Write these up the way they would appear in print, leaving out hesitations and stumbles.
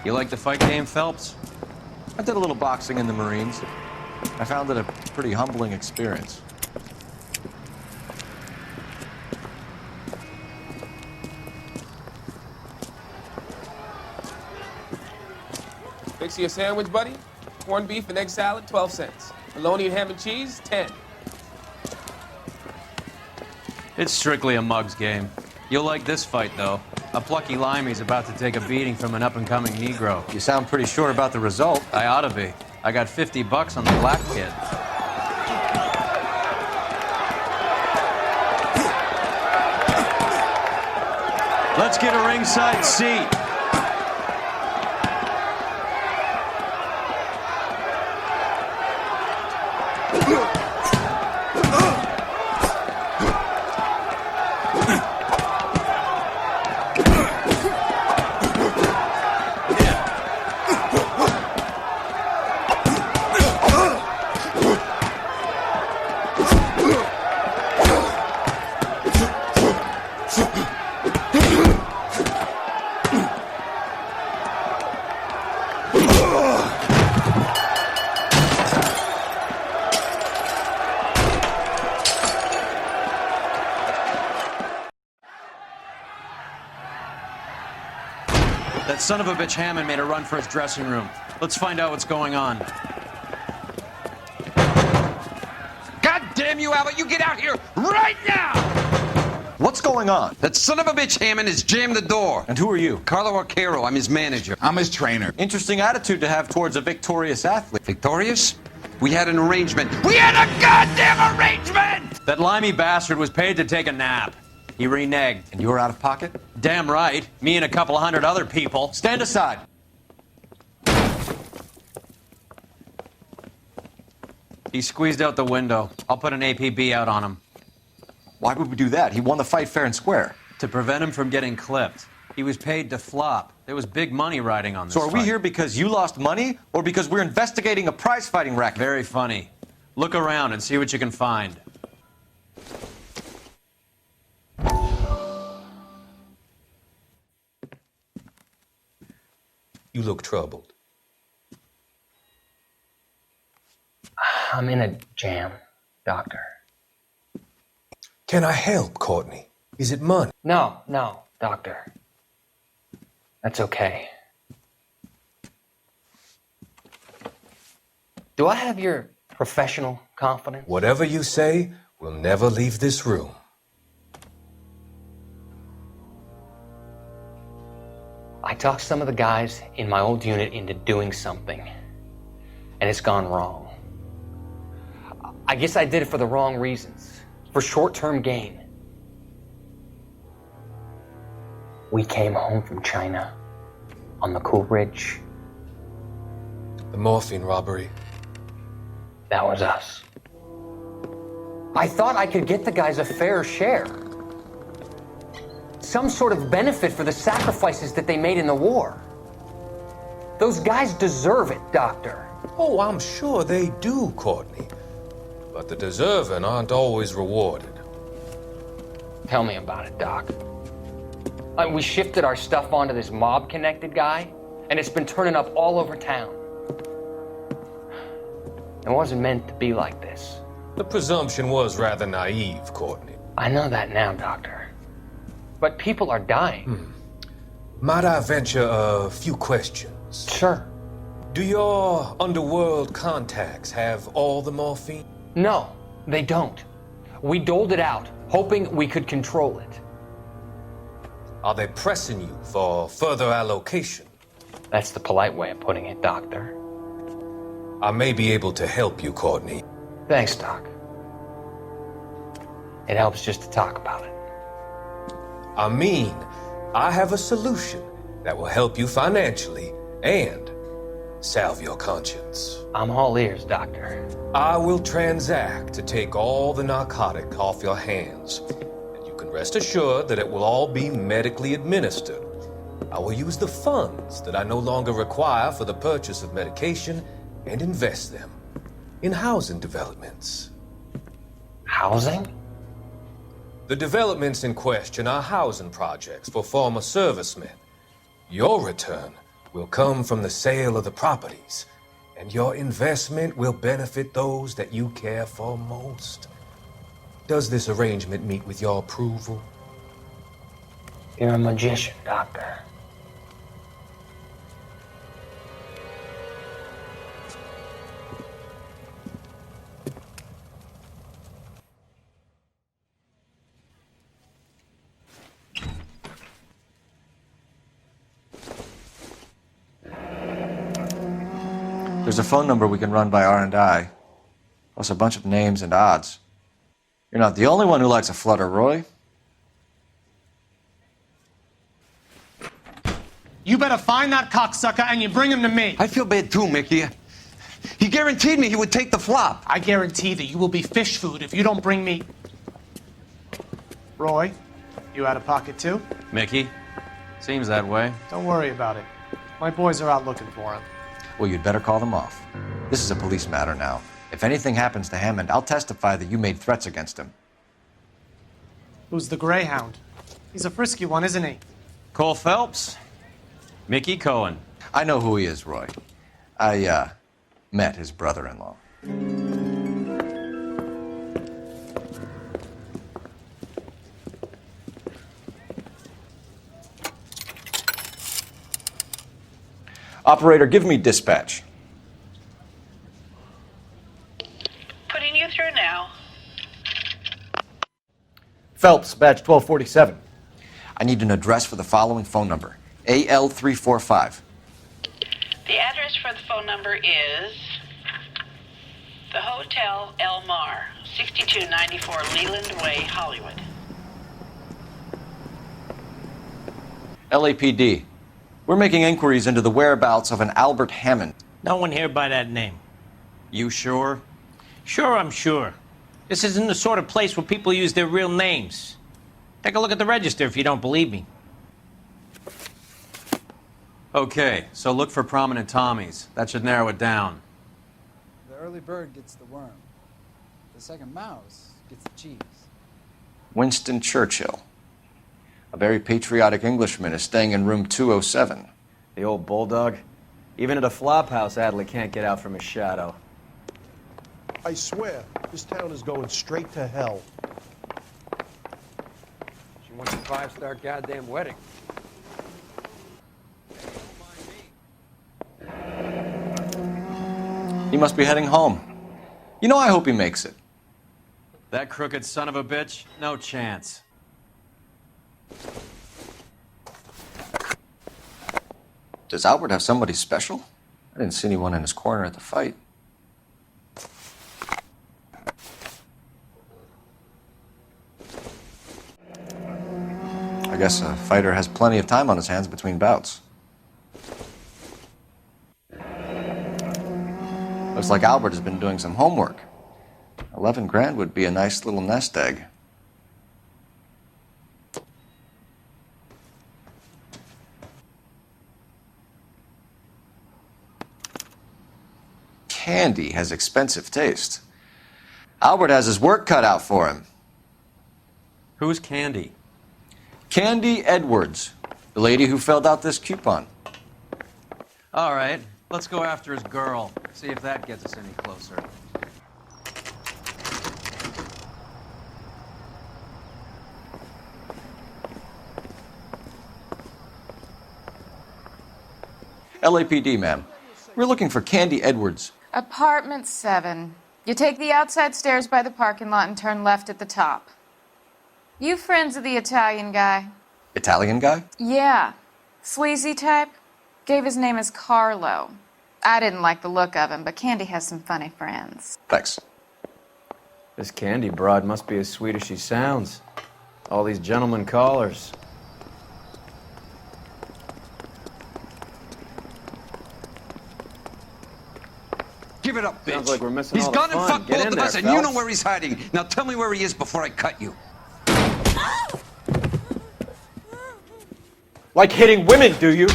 You like the fight game, Phelps? I did a little boxing in the Marines. I found it a pretty humbling experience. Fix you a sandwich, buddy? Corned beef and egg salad, 12 cents. Bologna and ham and cheese, 10. It's strictly a mug's game. You'll like this fight, though. A plucky limey's about to take a beating from an up-and-coming Negro. You sound pretty sure about the result. I ought to be. I got $50 on the black kid. Let's get a ringside seat. That son of a bitch Hammond made a run for his dressing room. Let's find out what's going on. God damn you, Albert, you get out here right now! What's going on? That son of a bitch Hammond has jammed the door. And who are you? Carlo Arquero, I'm his manager. I'm his trainer. Interesting attitude to have towards a victorious athlete. Victorious? We had an arrangement. We had a goddamn arrangement! That limey bastard was paid to take a nap. He reneged. And you were out of pocket? Damn right. Me and a couple hundred other people. Stand aside. He squeezed out the window. I'll put an APB out on him. Why would we do that? He won the fight fair and square. To prevent him from getting clipped. He was paid to flop. There was big money riding on this So are we fight. here because you lost money or because we're investigating a prize-fighting racket? Very funny. Look around and see what you can find. You look troubled. I'm in a jam, Doctor. Can I help, Courtney? Is it money? No, Doctor. That's okay. Do I have your professional confidence? Whatever you say, we'll never leave this room. I talked some of the guys in my old unit into doing something, and it's gone wrong. I guess I did it for the wrong reasons, for short-term gain. We came home from China on the Cool Ridge. The morphine robbery. That was us. I thought I could get the guys a fair share. Some sort of benefit for the sacrifices that they made in the war. Those guys deserve it, Doctor. Oh, I'm sure they do, Courtney. But the deserving aren't always rewarded. Tell me about it, Doc. We shifted our stuff onto this mob-connected guy, and it's been turning up all over town. It wasn't meant to be like this. The presumption was rather naive, Courtney. I know that now, Doctor. But people are dying. Might I venture a few questions? Sure. Do your underworld contacts have all the morphine? No, they don't. We doled it out, hoping we could control it. Are they pressing you for further allocation? That's the polite way of putting it, Doctor. I may be able to help you, Courtney. Thanks, Doc. It helps just to talk about it. I mean, I have a solution that will help you financially and salve your conscience. I'm all ears, Doctor. I will transact to take all the narcotic off your hands, and you can rest assured that it will all be medically administered. I will use the funds that I no longer require for the purchase of medication and invest them in housing developments. Housing? The developments in question are housing projects for former servicemen. Your return will come from the sale of the properties, and your investment will benefit those that you care for most. Does this arrangement meet with your approval? You're a magician, Doctor. There's a phone number we can run by R&I, plus a bunch of names and odds. You're not the only one who likes a flutter, Roy. You better find that cocksucker and you bring him to me. I feel bad too, Mickey. He guaranteed me he would take the flop. I guarantee that you will be fish food if you don't bring me... Roy, you out of pocket too? Mickey? Seems that way. Don't worry about it. My boys are out looking for him. Well, you'd better call them off. This is a police matter now. If anything happens to Hammond, I'll testify that you made threats against him. Who's the Greyhound? He's a frisky one, isn't he? Cole Phelps? Mickey Cohen. I know who he is, Roy. I, met his brother-in-law. Operator, give me dispatch. Putting you through now. Phelps, badge 1247. I need an address for the following phone number. AL345. The address for the phone number is the Hotel El Mar, 6294 Leland Way, Hollywood. LAPD. We're making inquiries into the whereabouts of an Albert Hammond. No one here by that name. You sure? Sure, I'm sure. This isn't the sort of place where people use their real names. Take a look at the register if you don't believe me. Okay, so look for prominent Tommies. That should narrow it down. The early bird gets the worm. The second mouse gets the cheese. Winston Churchill. A very patriotic Englishman is staying in room 207. The old bulldog. Even at a flop house, Adley can't get out from his shadow. I swear, this town is going straight to hell. She wants a 5-star goddamn wedding. He must be heading home. You know, I hope he makes it. That crooked son of a bitch? No chance. Does Albert have somebody special? I didn't see anyone in his corner at the fight. I guess a fighter has plenty of time on his hands between bouts. Looks like Albert has been doing some homework. 11 grand would be a nice little nest egg. Candy has expensive taste. Albert has his work cut out for him. Who's Candy? Candy Edwards, the lady who filled out this coupon. All right, let's go after his girl. See if that gets us any closer. LAPD, ma'am. We're looking for Candy Edwards. Apartment 7. You take the outside stairs by the parking lot and turn left at the top. You friends of the Italian guy? Italian guy? Yeah. Sleazy type? Gave his name as Carlo. I didn't like the look of him, but Candy has some funny friends. Thanks. This Candy broad must be as sweet as she sounds. All these gentlemen callers. Give it up, bitch. Sounds like we're missing He's all the gone and fun. fucked Get both in of there, us, and you know Phelps. where he's hiding. Now tell me where he is before I cut you. Like hitting women, do you?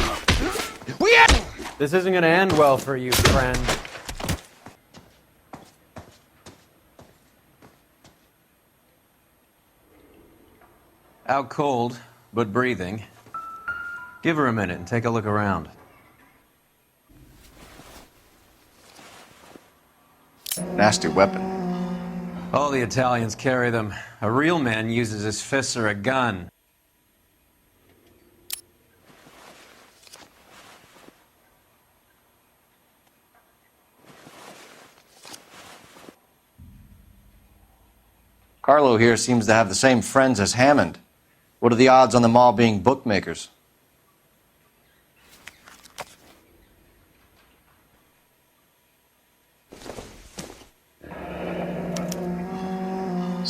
We had... This isn't gonna end well for you, friend. Out cold, but breathing. Give her a minute and take a look around. Nasty weapon. All the Italians carry them. A real man uses his fists or a gun. Carlo here seems to have the same friends as Hammond. What are the odds on them all being bookmakers?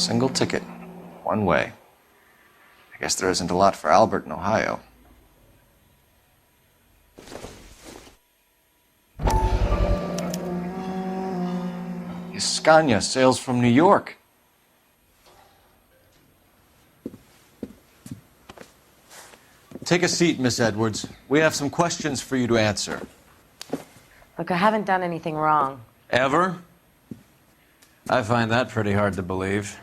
Single ticket, one way. I guess there isn't a lot for Albert in Ohio. Scania sails from New York. Take a seat, Miss Edwards. We have some questions for you to answer. Look, I haven't done anything wrong. Ever? I find that pretty hard to believe.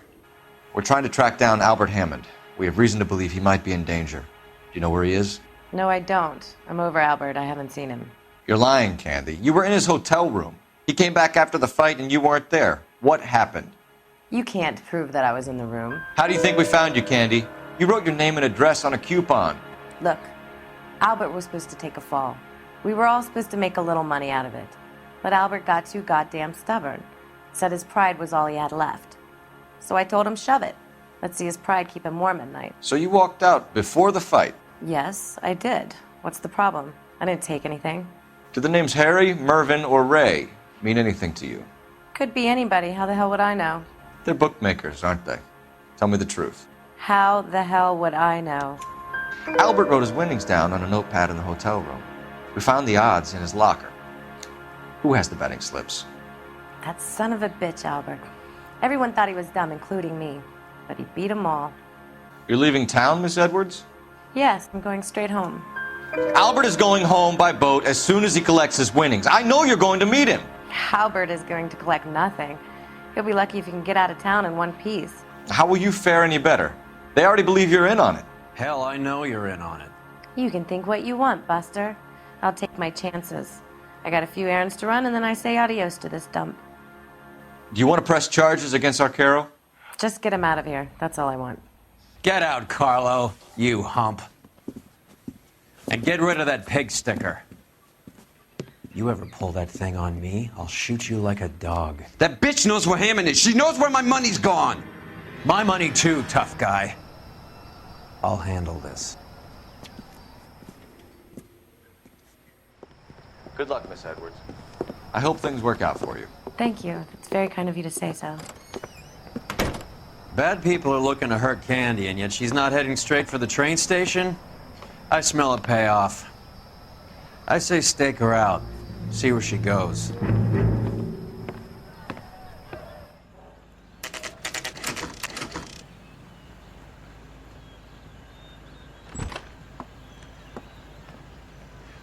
We're trying to track down Albert Hammond. We have reason to believe he might be in danger. Do you know where he is? No, I don't. I'm over Albert. I haven't seen him. You're lying, Candy. You were in his hotel room. He came back after the fight and you weren't there. What happened? You can't prove that I was in the room. How do you think we found you, Candy? You wrote your name and address on a coupon. Look, Albert was supposed to take a fall. We were all supposed to make a little money out of it. But Albert got too goddamn stubborn. Said his pride was all he had left. So I told him, shove it. Let's see his pride keep him warm at night. So you walked out before the fight? Yes, I did. What's the problem? I didn't take anything. Do the names Harry, Mervyn, or Ray mean anything to you? Could be anybody. How the hell would I know? They're bookmakers, aren't they? Tell me the truth. How the hell would I know? Albert wrote his winnings down on a notepad in the hotel room. We found the odds in his locker. Who has the betting slips? That son of a bitch, Albert. Everyone thought he was dumb, including me. But he beat them all. You're leaving town, Miss Edwards? Yes, I'm going straight home. Albert is going home by boat as soon as he collects his winnings. I know you're going to meet him. Albert is going to collect nothing. He'll be lucky if he can get out of town in one piece. How will you fare any better? They already believe you're in on it. Hell, I know you're in on it. You can think what you want, Buster. I'll take my chances. I got a few errands to run, and then I say adios to this dump. Do you want to press charges against Arquero? Just get him out of here. That's all I want. Get out, Carlo, you hump. And get rid of that pig sticker. You ever pull that thing on me, I'll shoot you like a dog. That bitch knows where Hammond is. She knows where my money's gone. My money too, tough guy. I'll handle this. Good luck, Miss Edwards. I hope things work out for you. Thank you. It's very kind of you to say so. Bad people are looking to hurt Candy, and yet she's not heading straight for the train station? I smell a payoff. I say stake her out. See where she goes.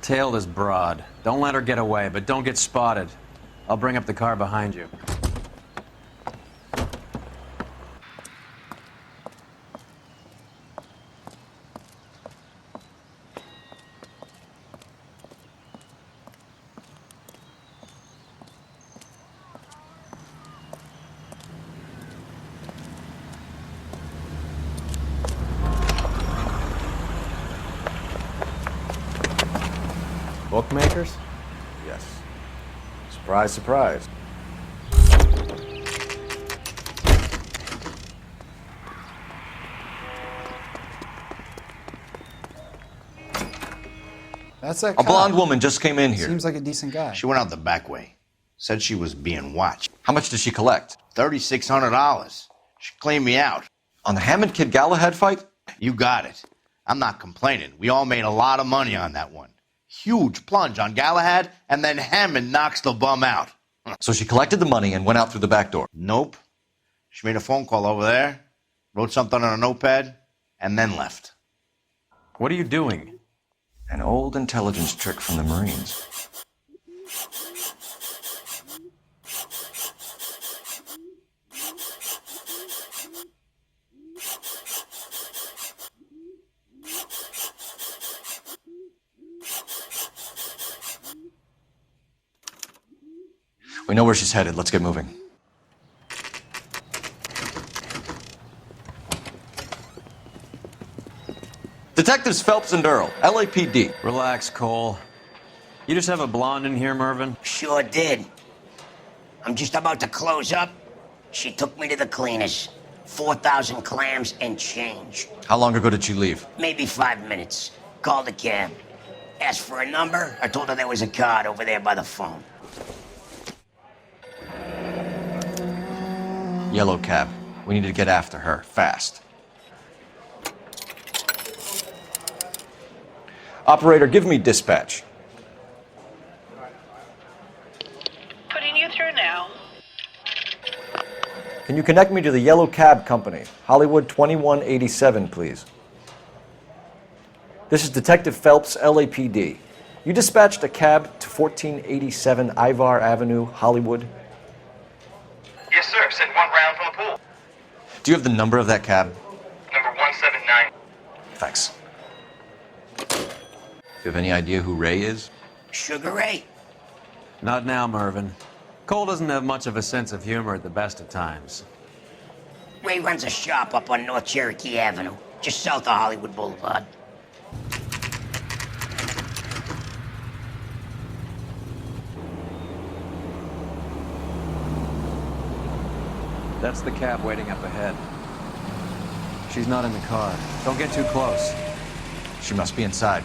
Tail this broad. Don't let her get away, but don't get spotted. I'll bring up the car behind you. Bookmakers? Yes. Surprise, surprise. That's that A blonde woman just came in here. Seems like a decent guy. She went out the back way. Said she was being watched. How much did she collect? $3,600. She cleaned me out. On the Hammond Kid Galahad fight? You got it. I'm not complaining. We all made a lot of money on that one. Huge plunge on Galahad, and then Hammond knocks the bum out. So she collected the money and went out through the back door? Nope. She made a phone call over there, wrote something on a notepad, and then left. What are you doing? An old intelligence trick from the Marines. We know where she's headed. Let's get moving. Detectives Phelps and Earle, LAPD. Relax, Cole. You just have a blonde in here, Mervyn? Sure did. I'm just about to close up. She took me to the cleaners. 4,000 clams and change. How long ago did she leave? Maybe 5 minutes. Called a cab. Asked for a number. I told her there was a card over there by the phone. Yellow cab. We need to get after her, fast. Operator, give me dispatch. Putting you through now. Can you connect me to the Yellow Cab Company, Hollywood 2187, please? This is Detective Phelps, LAPD. You dispatched a cab to 1487 Ivar Avenue, Hollywood? Yes, sir. Send one round from the pool. Do you have the number of that cab? Number 179. Thanks. Do you have any idea who Ray is? Sugar Ray? Not now, Mervyn. Cole doesn't have much of a sense of humor at the best of times. Ray runs a shop up on North Cherokee Avenue, just south of Hollywood Boulevard. That's the cab waiting up ahead. She's not in the car. Don't get too close. She must be inside.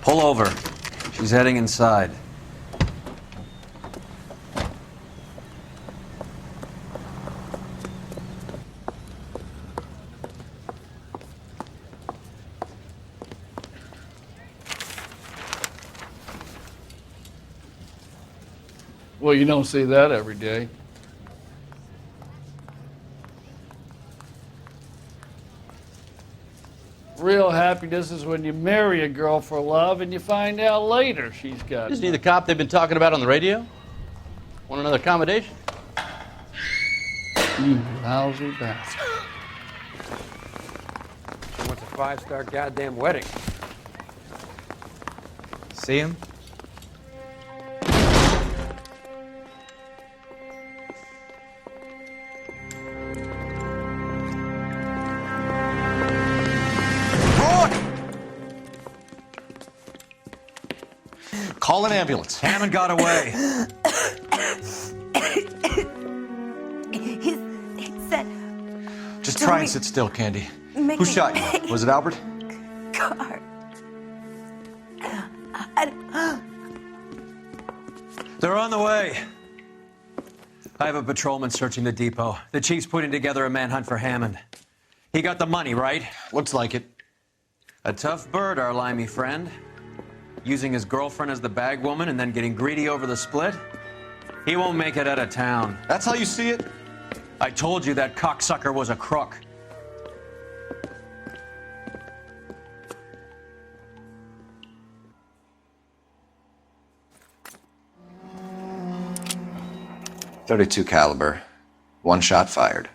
Pull over. She's heading inside. Well, you don't see that every day. Real happiness is when you marry a girl for love and you find out later she's got... Isn't he the cop they've been talking about on the radio? Want another accommodation? You lousy bastard. She wants a 5-star goddamn wedding. See him? Call an ambulance. Hammond got away. He said... Just try and sit still, Candy. Mickey. Who shot you? Was it Albert? Car. They're on the way. I have a patrolman searching the depot. The chief's putting together a manhunt for Hammond. He got the money, right? Looks like it. A tough bird, our limey friend. Using his girlfriend as the bag woman and then getting greedy over the split? He won't make it out of town. That's how you see it? I told you that cocksucker was a crook. .32 caliber. One shot fired.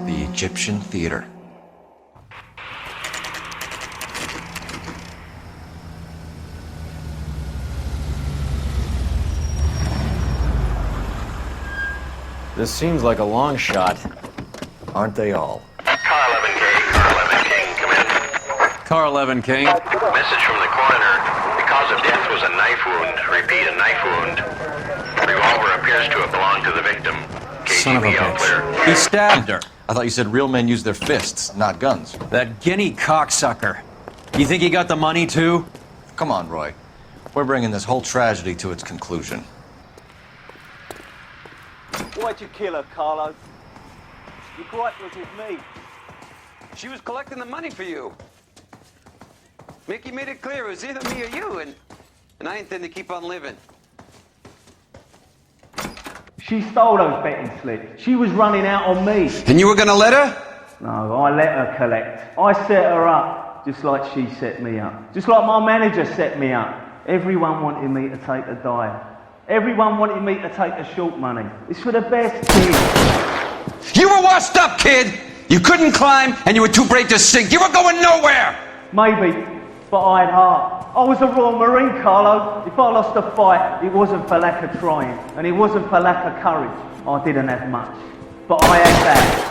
The Egyptian Theater. This seems like a long shot. Aren't they all? Car 11K, Car 11 King, come in. Car 11 King. Message from the coroner. The cause of death was a knife wound. Repeat, a knife wound. Revolver appears to have belonged to the victim. Son of a KGB all clear. bitch. He stabbed her. I thought you said real men use their fists, not guns. That guinea cocksucker. You think he got the money, too? Come on, Roy. We're bringing this whole tragedy to its conclusion. Why'd you kill her, Carlo? Your gripe was with me. She was collecting the money for you. Mickey made it clear it was either me or you, and I intend to keep on living. She stole those betting slips. She was running out on me. And you were gonna let her? No, I let her collect. I set her up, just like she set me up. Just like my manager set me up. Everyone wanted me to take a dive. Everyone wanted me to take the short money. It's for the best kid. You were washed up, kid! You couldn't climb, and you were too brave to sink. You were going nowhere! Maybe, but I had heart. I was a Royal Marine, Carlo. If I lost a fight, it wasn't for lack of trying, and it wasn't for lack of courage. I didn't have much, but I had that.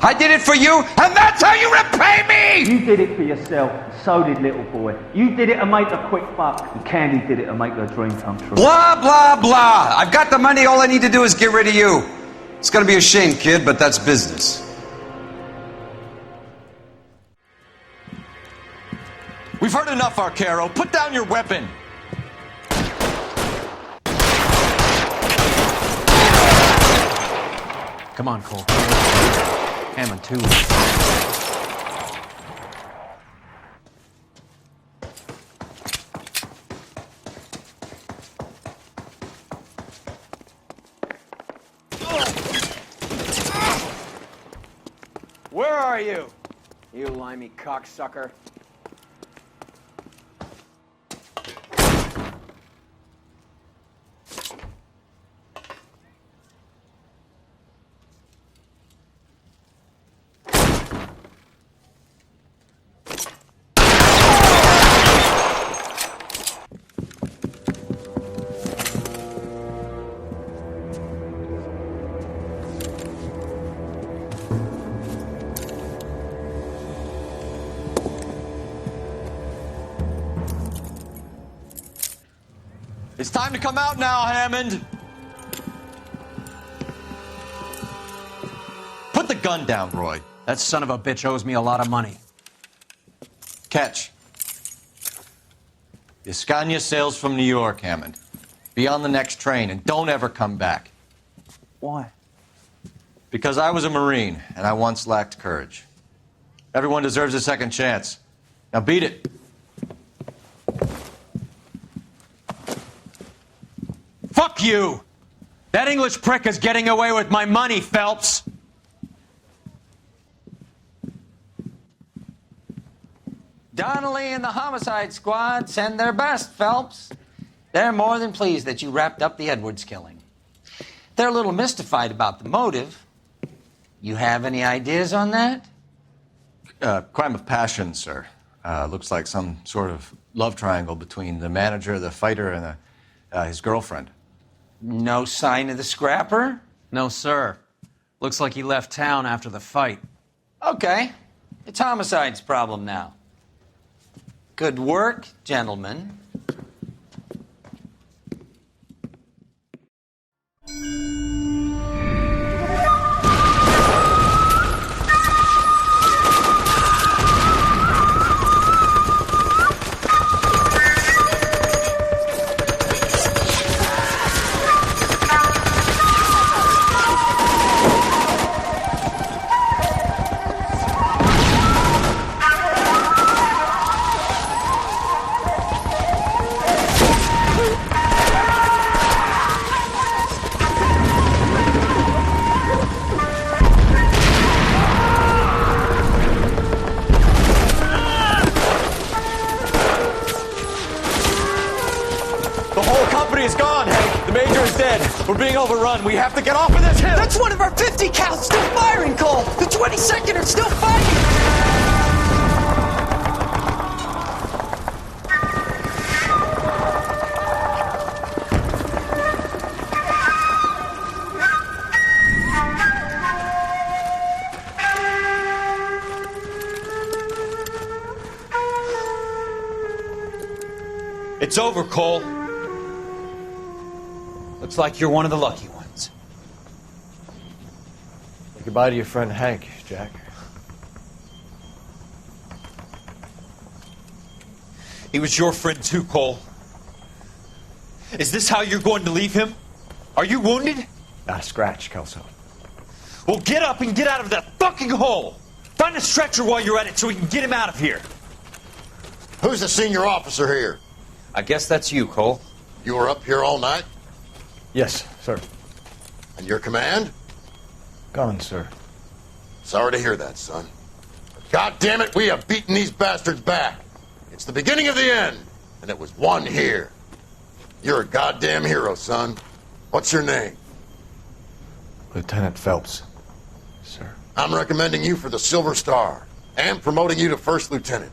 I did it for you, and that's how you repay me! You did it for yourself, so did little boy. You did it to make a quick buck, and Candy did it to make her dream come true. Blah, blah, blah. I've got the money. All I need to do is get rid of you. It's gonna be a shame, kid, but that's business. We've heard enough, Arquero. Put down your weapon. Come on, Cole. Hammond, too. Where are you? You limey cocksucker. It's time to come out now, Hammond. Put the gun down, Roy. That son of a bitch owes me a lot of money. Catch. The Scania sails from New York, Hammond. Be on the next train and don't ever come back. Why? Because I was a Marine and I once lacked courage. Everyone deserves a second chance. Now beat it. Fuck you! That English prick is getting away with my money, Phelps! Donnelly and the homicide squad send their best, Phelps. They're more than pleased that you wrapped up the Edwards killing. They're a little mystified about the motive. You have any ideas on that? Crime of passion, sir. Looks like some sort of love triangle between the manager, the fighter, and his girlfriend. No sign of the scrapper? No, sir. Looks like he left town after the fight. Okay. It's homicide's problem now. Good work, gentlemen. We're being overrun. We have to get off of this hill. That's one of our 50 cals still firing, Cole. The 22nd are still fighting. It's over, Cole. Looks like you're one of the lucky ones. Say goodbye to your friend Hank, Jack. He was your friend too, Cole. Is this how you're going to leave him? Are you wounded? Not a scratch, Kelso. Well, get up and get out of that fucking hole! Find a stretcher while you're at it so we can get him out of here. Who's the senior officer here? I guess that's you, Cole. You were up here all night? Yes, sir. And your command? Gone, sir. Sorry to hear that, son. But God damn it, we have beaten these bastards back. It's the beginning of the end, and it was won here. You're a goddamn hero, son. What's your name? Lieutenant Phelps, sir. I'm recommending you for the Silver Star and promoting you to first lieutenant.